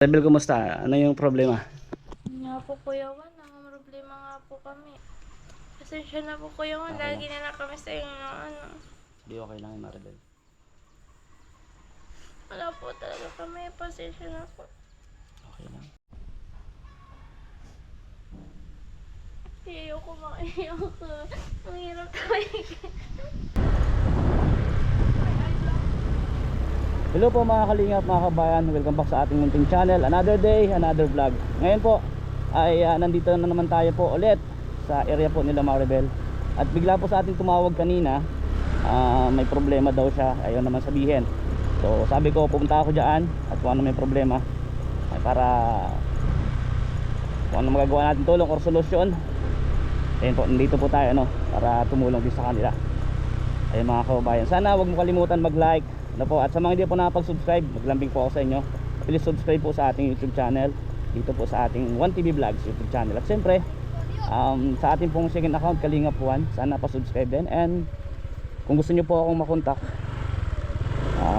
Rebel, kumusta? Ano yung problema? Nga po Kuya Juan, ang problema nga po kami. Pasensya na po Kuya Juan, Okay lagi lang. na kami sa inyo, ano. Hindi, okay lang yun, Maribel. Wala po talaga kami, pasensya na po. Okay lang. Ayoko maiyak. Ang hirap tumigil. Hello po mga kalingap, mga kabayan. Welcome back sa ating munting channel. Another day, another vlog. Ngayon po ay nandito na naman tayo po ulit sa area po nila Maribel. At bigla po sa ating tumawag kanina, may problema daw siya, ayaw naman sabihin. So sabi ko pupunta ako dyan at kung ano may problema ay para kung ano magagawa natin tulong or solusyon. Ayun po, nandito po tayo para tumulong din sa kanila. Ayun mga kababayan, sana wag mo kalimutan mag-like po, at sa mga hindi po nakapag-subscribe, maglambing po ako sa inyo. Please subscribe po sa ating YouTube channel, dito po sa ating 1TV Vlogs YouTube channel. At siyempre sa ating pong second account, Kalingap Juan, sana pa-subscribe din. And kung gusto nyo po akong makontak,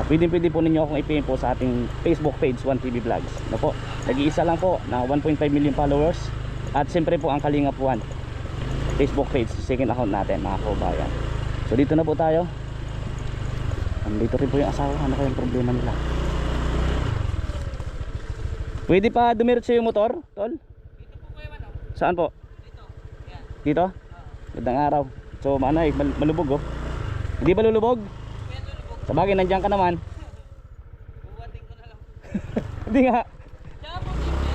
pwede po ninyo akong i-PM po sa ating Facebook page 1TV Vlogs. Po, nag-iisa lang po na 1.5 million followers. At siyempre po ang Kalingap Juan Facebook page, second account natin mga kababayan. So dito na po tayo. Dito rin po yung asawa. Ano kayong problema nila? Pwede pa dumiretso yung motor, tol? Dito po kayo ano? Saan po? Dito. Yan. Dito? Gandang araw. So malubog oh. Hindi ba lulubog? Yan lulubog. Sa bagay, nandiyan ka naman. Buwating ko na lang. Hindi nga. Tsaka po simple.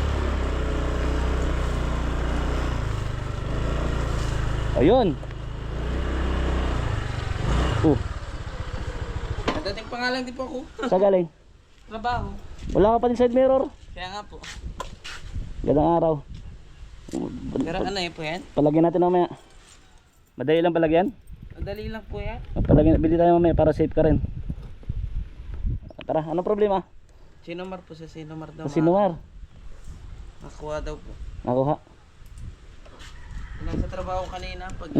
Ayun. Dating pangalan din po ako. Saan galing? Trabaho. Wala ka pa din side mirror. Kaya nga po. Gandang araw. Pero ano po yan? Palagyan natin mamaya. Madali lang palagyan. Madali lang po yan. Palagyan, bili tayo mamaya para safe ka rin. Tara, anong problema? Sinumar po sa Sinumar daw. Sa Sinumar. Nakuha daw po. Nakuha. Nasa trabaho kanina. Pag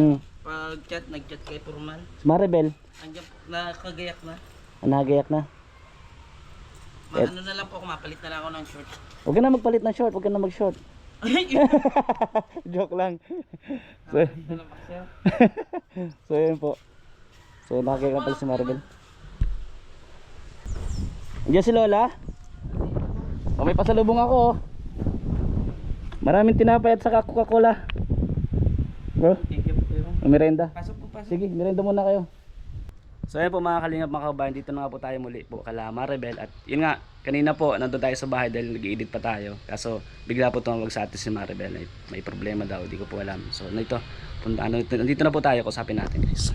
chat, nag-chat kay Purman. Maribel, Andiyan po, nakagayak na. nagayak na. Ano na lang po ako, mapalit na lang ako ng short. Huwag ka na magpalit ng short, huwag ka na mag-short. Joke lang. So, Na lang po siya. so yun po. So nakakita pala si Maribel. Andiyan si Lola. May pasalubong ako oh. Maraming tinapay at saka Coca-Cola. Bro, Thank you po kayo. merenda. Pasok po, pasok. Sige, merenda muna kayo. So ayun po mga kalingap, mga kabayan, dito na nga po tayo muli po kala Maribel. At yun nga, kanina po nandun tayo sa bahay dahil nag-i-edit pa tayo. Kaso bigla po tumawag sa atin si Maribel, may problema daw, di ko po alam. So nandito na po tayo, kusapin natin guys.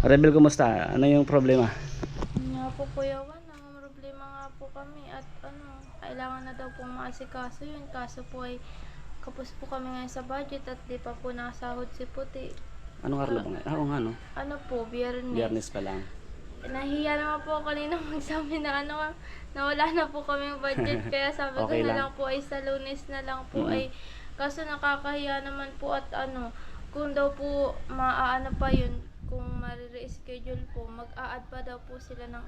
Maribel, kumusta? Ano yung problema? Nga po Kuya Juan, ang problema nga po kami. At ano, kailangan na daw pong maasikaso yun. Kaso po ay kapos po kami ngayon sa budget at di pa po nakasahod si Puti. Anong araw ba ngayon? Oo nga no, Ano po, Biyernes. Biyernes pa lang. Nahiya naman po ako kanina magsabi na nawala na po kami yung budget. Kaya sabi Okay ko na lang. lang po ay sa Lunes na lang po ay, kaso nakakahiya naman po at kung daw po maaano pa yun, kung ma-reschedule po, mag-a-add pa daw po sila ng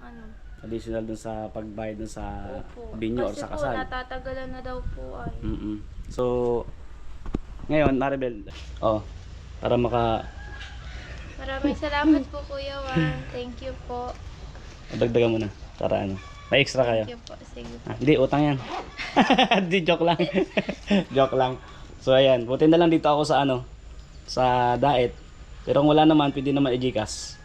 Additional dun sa pagbayad dun sa Opo. binyo or Kasi sa po, kasal. natatagalan na daw po ay. So ngayon Maribel, para Maraming salamat po Kuya Juan. Thank you po. dagdagan mo na para may extra kayo. Thank you po. Sige po. Hindi, utang yan. Di, joke lang. Joke lang. So ayan, buti na lang dito ako sa sa diet. Pero kung wala naman, pwede naman i-Gcash.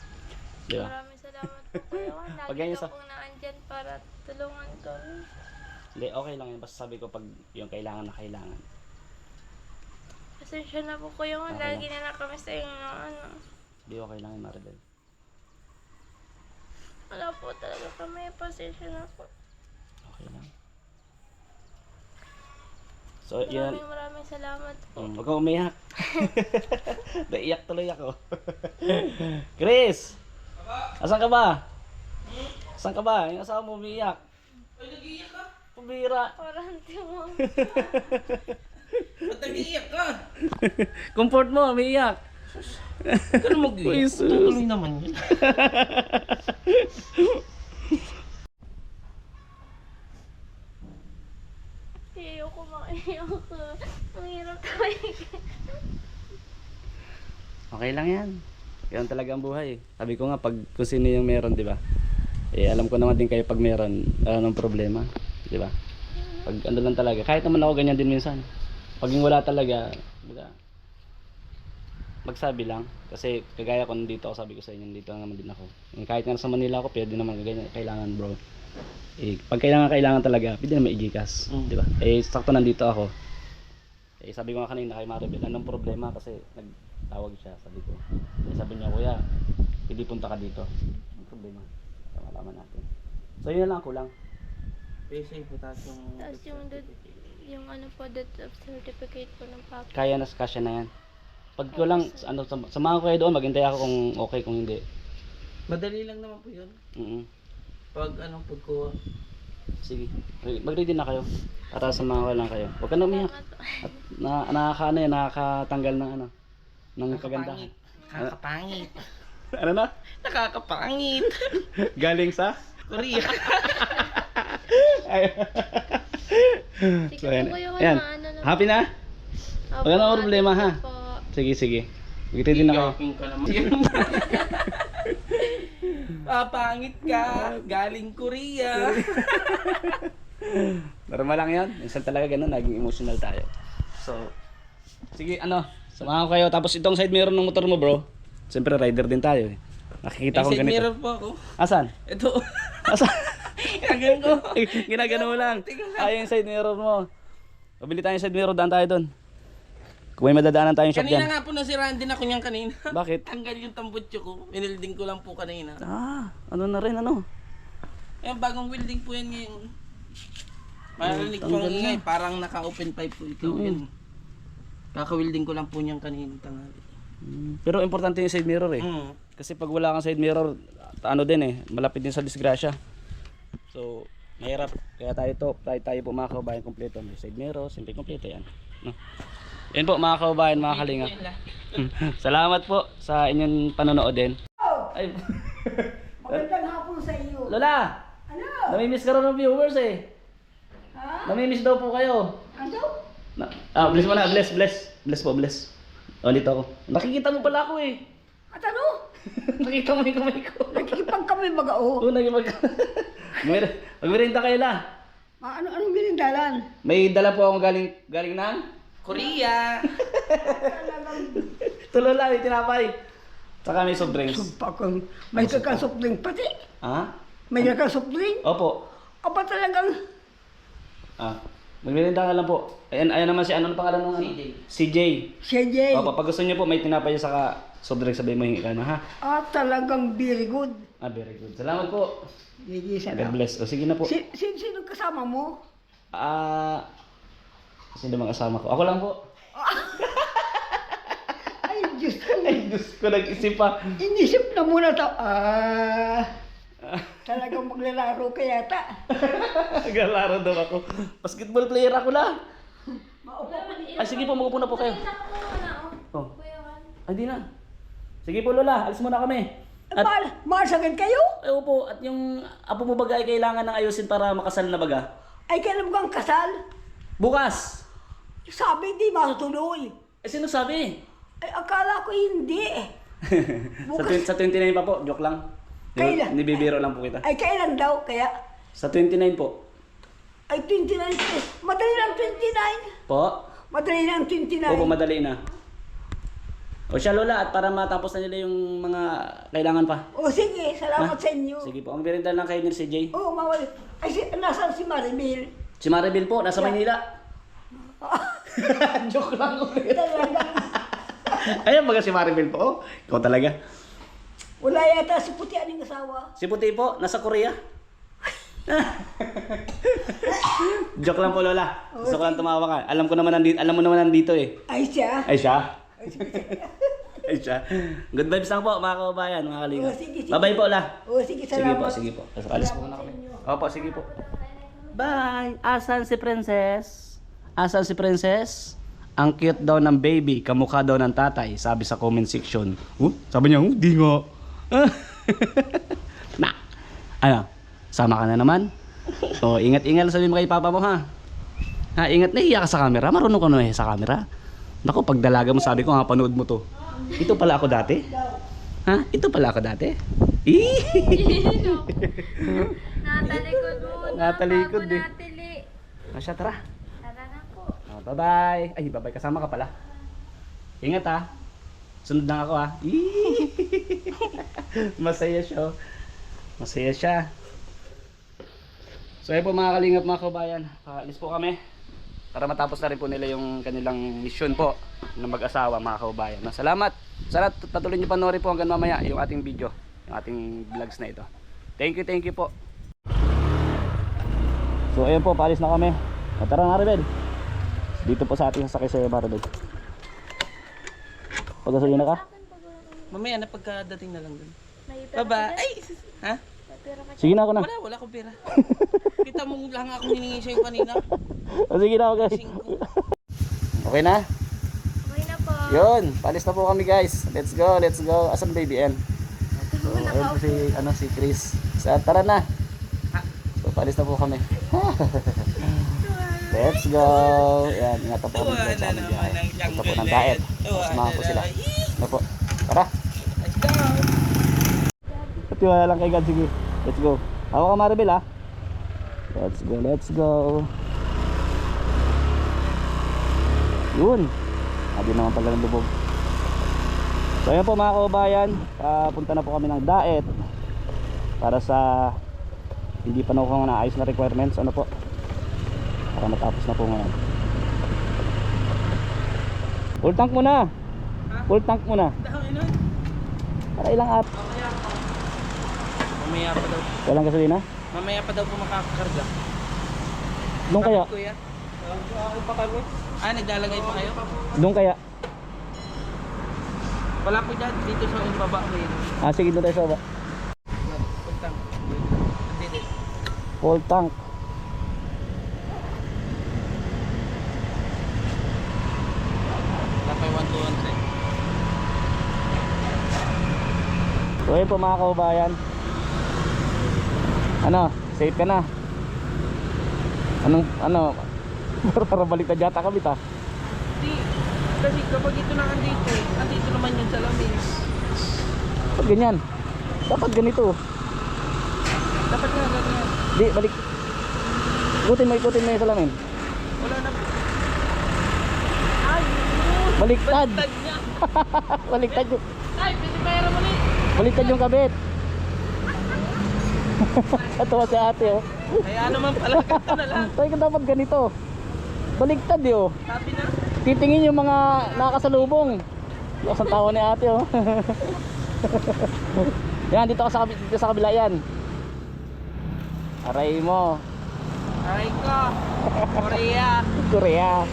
Di ba? Maraming salamat po Kuya Juan. Pag Lagi ganyan ka sa- pong naandyan para tulungan kami. Hindi, okay lang yan. Basta sabi ko pag yung kailangan na kailangan. Pasensya na po Kuya Juan. Okay Lagi na kami sa inyo. Hindi, okay lang yan, Maribel. Wala po talaga kami. Pasensya na po. Okay lang. So, yan. Maraming salamat po. Huwag kang umiyak. Naiyak tuloy ako. Chris! Asan ka ba? Asan ka ba? Yung asawa mo umiiyak. Ay, nag-iiyak ka? Pabira. Parante mo. Ba't nag-iiyak ka? Comfort mo, umiiyak. Huwag ka na mag-iiyak. Jesus. Tutuloy naman yun. Ayoko maiyak. Ang hirap tumigil. Okay lang yan. Yan talaga ang buhay. Sabi ko nga, pag kung sino yung meron, di ba? Eh, alam ko naman din kayo pag meron, anong problema. Di ba? Pag ano lang talaga. Kahit naman ako ganyan din minsan. Pag yung wala talaga, baga, magsabi lang. Kasi kagaya ko nandito ako, sabi ko sa inyo, nandito naman din ako. Kahit nga sa Manila ako, pwede naman ganyan. Kailangan bro. Eh, pag kailangan talaga, pwede naman i-Gcash. Di ba? Eh, sakto nandito ako. Eh, sabi ko nga kanina kay Maribel, anong problema? Kasi nagtawag siya, sabi ko. Eh, sabi niya, kuya, hindi punta ka dito. Anong problema? Para malaman natin. So, yun na lang, kulang. Pwede po taas yung... Tapos yung ano po, death of certificate po ng papa. Kaya na, kasya na yan. Pag ko lang, ano, samahan ko kayo doon, maghintay ako kung okay, kung hindi. Madali lang naman po yun. Pag anong pagkuha. Sige, mag-ready na kayo. Para samahan ko lang kayo. Huwag ka na umiyak. At nakakatanggal ng ano, ng kagandahan. Nakakapangit. Ano na? Nakakapangit. Galing sa? Korea. Ay. Sige So, po ayan. kayo, Ayan. ano na. Happy na? Opo, Wala na problema, happy ha? po. Sige, sige. Mag-ready na kayo. Yaking ka naman. Papangit ka. Galing Korea. Normal lang yan. Minsan talaga ganun, naging emotional tayo. So, sige, ano, samahan ko kayo. Tapos itong side mirror ng motor mo, bro. Siyempre, rider din tayo eh. Nakikita ko May side ganito. mirror po ako. Asan? Ito. Asan? Gagawin ko. Ginagano mo lang. Ay, yung side mirror mo. Pabili tayo yung side mirror, daan tayo doon. Kung may madadaanan tayong shop Kanina dyan. nga po nasiraan din ako niyan kanina. Bakit? Tanggal yung tambutso ko. Winilding ko lang po kanina. Ah, ano na rin, ano? Ayan, bagong welding po yan ngayon. Marinig po ang ingay. Parang naka-open pipe po ito. Yan. Kaka-welding ko lang po niyan kanina tanghali. Pero importante yung side mirror eh. Kasi pag wala kang side mirror, ano din eh, malapit din sa disgrasya. So, mahirap. Kaya tayo po mga kababayan kompleto. May side mirror, simple kompleto yan. No? Yan po mga kababayan, mga kalinga. Salamat po sa inyong panonood din. Ay. Magandang hapon sa iyo. Lola! Ano? Namimiss ka rin ng viewers eh. Ha? Namimiss daw po kayo. Ano? Bless mo na, bless. Bless po, bless. O, dito ako. Nakikita mo pala ako eh. At ano? Nakita mo yung kamay ko. Nakikipag kami bagao. Oo, magmerinda kayo la. Anong binindalan? May dala po akong galing ng Korea! tulo lang, may tinapay. Saka may soft drinks. Sumpa ko. May kakasupling pati. Ha? May kakasupling. Opo. Aba talagang Magmerinda ka lang po. Ayan naman si ano pangalan ng ano? CJ. siya Jay. Opo, pag gusto niyo po may tinapay saka soft drinks, sabihin mo hingi ka na ha. Talagang very good. Very good. Salamat po. Gigi God sana. bless. O sige na po. Sino kasama mo? Sino bang kasama ko? Ako lang po. Ay, Diyos ko. Ay, Diyos ko, nag-isip pa. Inisip na muna to. Talagang maglalaro ka yata. Naglalaro daw ako. Basketball player ako lang. Ay, sige po, magupo na po kayo. Oh. Ay, di na. Sige po, Lola, alis muna kami. At, Masagad kayo? ay, opo, at yung apo mo baga ay kailangan ng ayusin para makasal na baga. Ay, kailan mo kang kasal? Bukas. Sabi, di matutuloy. Eh, sino sabi? Ay, akala ko hindi. sa 29 pa po, joke lang. Kailan? Nibibiro lang po kita. Ay, kailan daw? Kaya, Sa 29 po. ay 29. Madali lang 29. Po? Madali lang 29. Opo, madali na. O siya, Lola, at para matapos na nila yung mga kailangan pa. O sige, salamat Ha? sa inyo. Sige po, ang merienda lang kayo ni si Jay. Oo, mawali. Ay, nasaan si Maribel? Si Maribel po, nasa Maynila. Joke lang ulit. Talaga. Ayan baga si Maribel po. Oh, ikaw talaga. Wala yata si puti aning asawa. Si Puti po, nasa Korea. Joke lang po, Lola. Gusto ko lang tumawa ka. Alam mo naman nandito eh. Ay siya. Ay siya. Ay siya. Good vibes lang po, mga kababayan, mga kalinga. Oh, sige, sige. Bye-bye po, La. O sige, Sige po, salamat. sige po. Alis po na kami. Opo, sige po. Bye! Asan si Princess? Asan si Princess? Ang cute daw ng baby, kamukha daw ng tatay, sabi sa comment section. Sabi niya, di nga. Na, ano? Sama ka na naman? So, ingat-ingat sabi mo kay papa mo ha. Ha, ingat, nahiya ka sa camera. Marunong ka na sa camera. Naku, pag dalaga mo, sabi ko nga, panood mo to. Ito pala ako dati. Ha? Ito pala ako dati. Natalikod muna. Natalikod bago eh. natili. Masya, tara. Tara na po. Oh, bye-bye. Ay, bye-bye. Kasama ka pala. Ingat ha. Sunod lang ako ha. Masaya siya. Oh. Masaya siya. So ayun po mga kalingap, mga kabayan. Alis po kami. Para matapos na rin po nila yung kanilang mission po ng mag-asawa, mga kabayan. Salamat. Sana patuloy nyo panoorin po hanggang mamaya yung ating video, yung ating vlogs na ito. Thank you po. So ayun po, paalis na kami. O, tara na Rebel. Dito po sa ating sasakay sa Rebel. Pagkasayin na ka? Mamaya na pagkadating na lang dun. May pera Baba. ka dyan? Ay! Ha? May pera ka dyan? Sige na ako na. Wala akong pera. Kita mo lang ako hiningi sa'yo kanina. O, sige na ako guys. 5. Okay na? Okay na po. Yun, palis na po kami guys. Let's go. Asan baby N? So, ayun po si Chris. So, tara na. So, palis na po kami. Let's go. Yan, ingatan po kami guys sa aming biyahe. Punta po ng diet. Samahan po sila. Ano po? Tara. Let's go! Tiwala lang kay God. Sige. Let's go. Hawa ka Maribel ha. Let's go. Yun. Sabi naman pala ng lubog. So ayan po mga kababayan, punta na po kami ng daet para sa hindi pa nakuha na ayos na requirements, ano po, para matapos na po ngayon. Full tank muna. Full tank muna. Dami nun. Para ilang up. Mamaya pa daw. Walang gasolina? Mamaya pa daw po makakakarga. Doon kaya? Kuya? Ako pa kami. Naglalagay pa kayo? Doon kaya? Wala po dyan. Dito sa baba. Sige doon tayo sa baba. Puntang. Dito. Full tank. Wala pa yung 1, 2, 1, 3. So ayun po mga kababayan. Ano? Safe ka na? Ano? Para baliktad yata kami ta. Di. Kasi kapag ito na andito naman yung salamin. Dapat ganyan. Dapat ganito. Dapat nga ganyan. Di, balik. Ikutin mo yung salamin. Wala na. Ay! Baliktad. Baliktad niya. Baliktad yung, Ay! Pwede bayar mo ulit. baliktad yung kabit. Katawa si ate oh. Kaya naman pala. Ganito na lang. Tayo ka dapat ganito. Baliktad yun. Sabi na. Titingin yung mga nakakasalubong. Lakas ang tawa ni ate oh. Yan, dito sa kabila yan. Aray mo. Aray ko. Korea. Korea.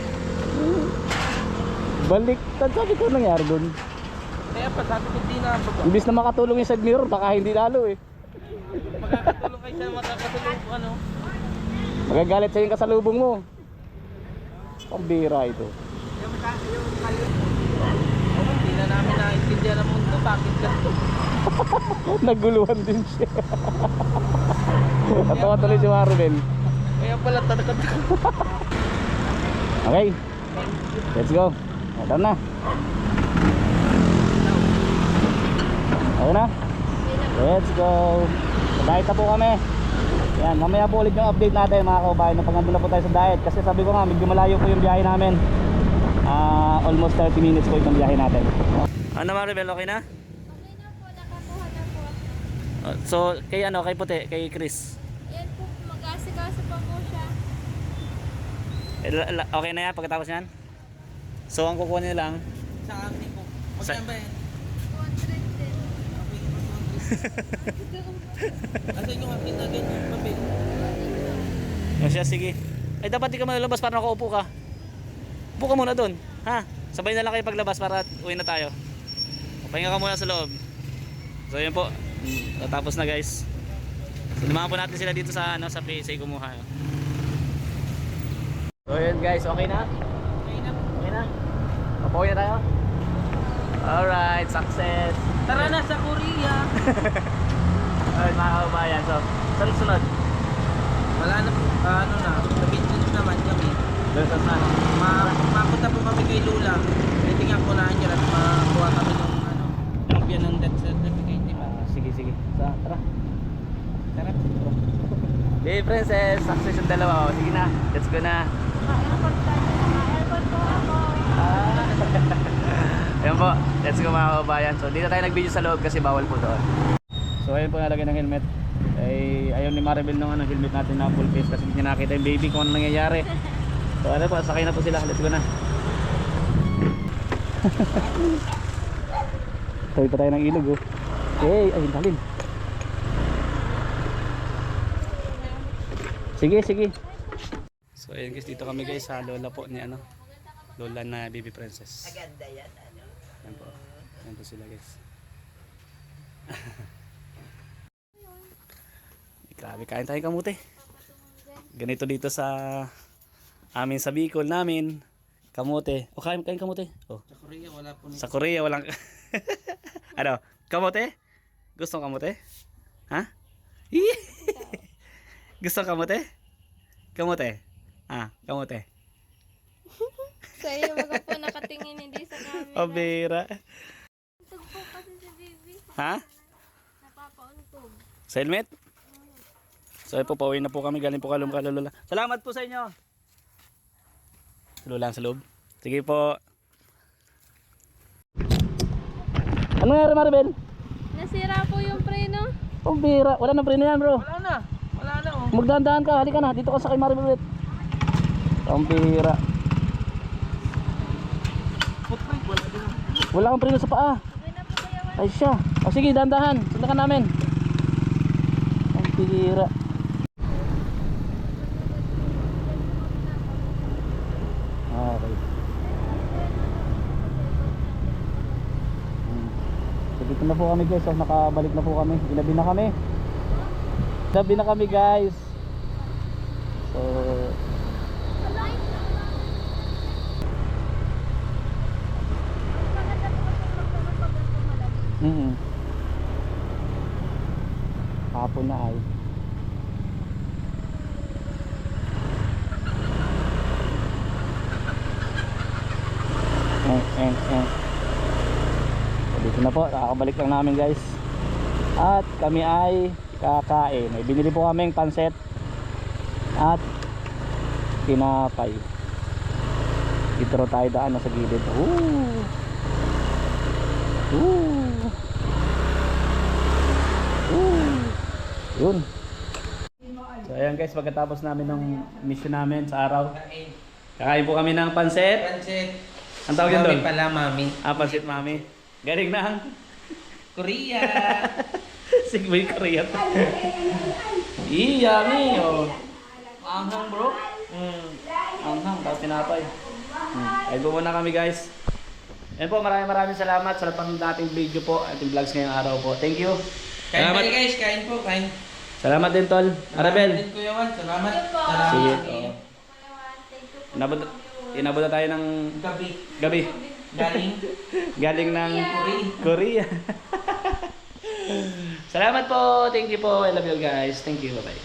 Baliktad. Sabi ko nangyari dun. Kaya pa sabi ko di na baba. Imbis na makatulong yung side mirror, baka hindi lalo eh. Magkakatulong kayo sa makakatulong po ano. Magagalit sa yung kasalubong mo. Pambira ito. Hindi na namin naintindihan ang mundo. Bakit ganito? Naguluhan din siya. Natawa tuloy si Marvel. Kaya pala talaga. Okay. Let's go. Ito na. Okay na. Let's go. Diet na po kami. Yan, mamaya po ulit yung update natin mga kababayan na pag nandun na po tayo sa diet. Kasi sabi ko nga, medyo malayo po yung biyahe namin. Almost 30 minutes po yung biyahe natin. Ano Maribel, okay na? Okay na po, nakakuha na po. So, kay puti, kay Chris. Yan po, mag-asikaso pa po siya. Okay na yan pagkatapos yan? So, ang kukunin lang. Sa akin po. Magkano ba yan? 210. Asan yung akin na ganyan papel? O siya, sige. Ay, dapat di ka malabas para nakaupo ka. Upo ka muna dun. Ha? Sabay na lang kayo paglabas para uwi na tayo. Pahinga ka muna sa loob. So, yun po. Tapos na guys. So, lumahan po natin sila dito sa, sa PSA kumuha. So, yun guys. Okay na? Okay na. Okay na? Papuwi na tayo? Alright, success. Tara na sa Korea. Alright mga kababayan. So, sunod. Wala na po. Ano na. Nabintin naman kami. Versus na. Mapunta po kami kay Lula. Pwede nga po na dyan at makuha kami ng kopya ng death certificate, di ba? Sige, sige. Tara. Sarap. Hey, princess. Success yung dalawa. Sige na. Let's go na. Airport tayo. Airport po ako. Ayan po. Let's go mga kabayan. So dito tayo nag-video sa loob kasi bawal po doon. So ayun po nalagay ng helmet. Ay ayaw ni Maribel nung helmet natin na full face kasi hindi nakita yung baby kung ano nangyayari. So ano po, sakay na po sila. Let's go na. Tawi pa tayo ng ilog oh. Hey, ay dalim. Sige, sige. So ayun guys, dito kami guys sa lola po ni ano. Lola na baby princess. Maganda yan, ano? Ayan po. Ayan po sila guys. Grabe, kain tayong kamote. Ganito dito sa amin sa Bicol namin. Kamote. O kain kamote. Oh. Sa Korea wala po Sa Korea walang ano? Kamote? Gusto mo kamote? Ha? Gusto mo kamote? Kamote? Ah, kamote. Sa iyo, wag po nakatingin hindi sa camera. Obera. Untog po kasi si baby. Ha? Napapauntog. Sa helmet? So po, pauwi na po kami. Galing po kalum kalula. Salamat po sa inyo. Lula sa loob. Sige po. Ano nangyari Maribel? Nasira po yung preno. Oh, bira. Wala na preno yan bro. Wala na. Wala na oh. Magdahan-dahan ka. Halika na. Dito ka sa kay Maribel ulit. Ang bira. Wala kang preno sa paa. Okay na po kaya wala. Ay siya. O sige, dahan-dahan. Sundan ka namin. Ang bira. Okay. So dito na po kami guys. So, nakabalik na po kami. Ginabi na kami. Ginabi na kami guys. So hapon na ay. So, dito na po, nakakabalik lang namin guys. At kami ay kakain. May binili po kaming panset at tinapay. Dito tayo daan sa gilid. Yun. So ayan guys, pagkatapos namin ng mission namin sa araw, kakain po kami ng pansit. Pancit. Ang tawag yun doon? Mami pala, mami. Pansit mami. Galing na. Korea. Sigmay Korea. Yummy. Oh. Anghang bro. Anghang, tapos tinapay. Ayun po muna kami guys. Ayun po, maraming salamat sa pang dating video po, ating vlogs ngayong araw po. Thank you. Kain Salamat. tayo guys, kain po, kain. Salamat din tol. Arabel. Salamat din, Kuya Juan. Salamat. Sige. Salamat. Inabot na tayo ng gabi. Galing. Galing ng Korea. Salamat po. Thank you po. I love you guys. Thank you. Bye-bye.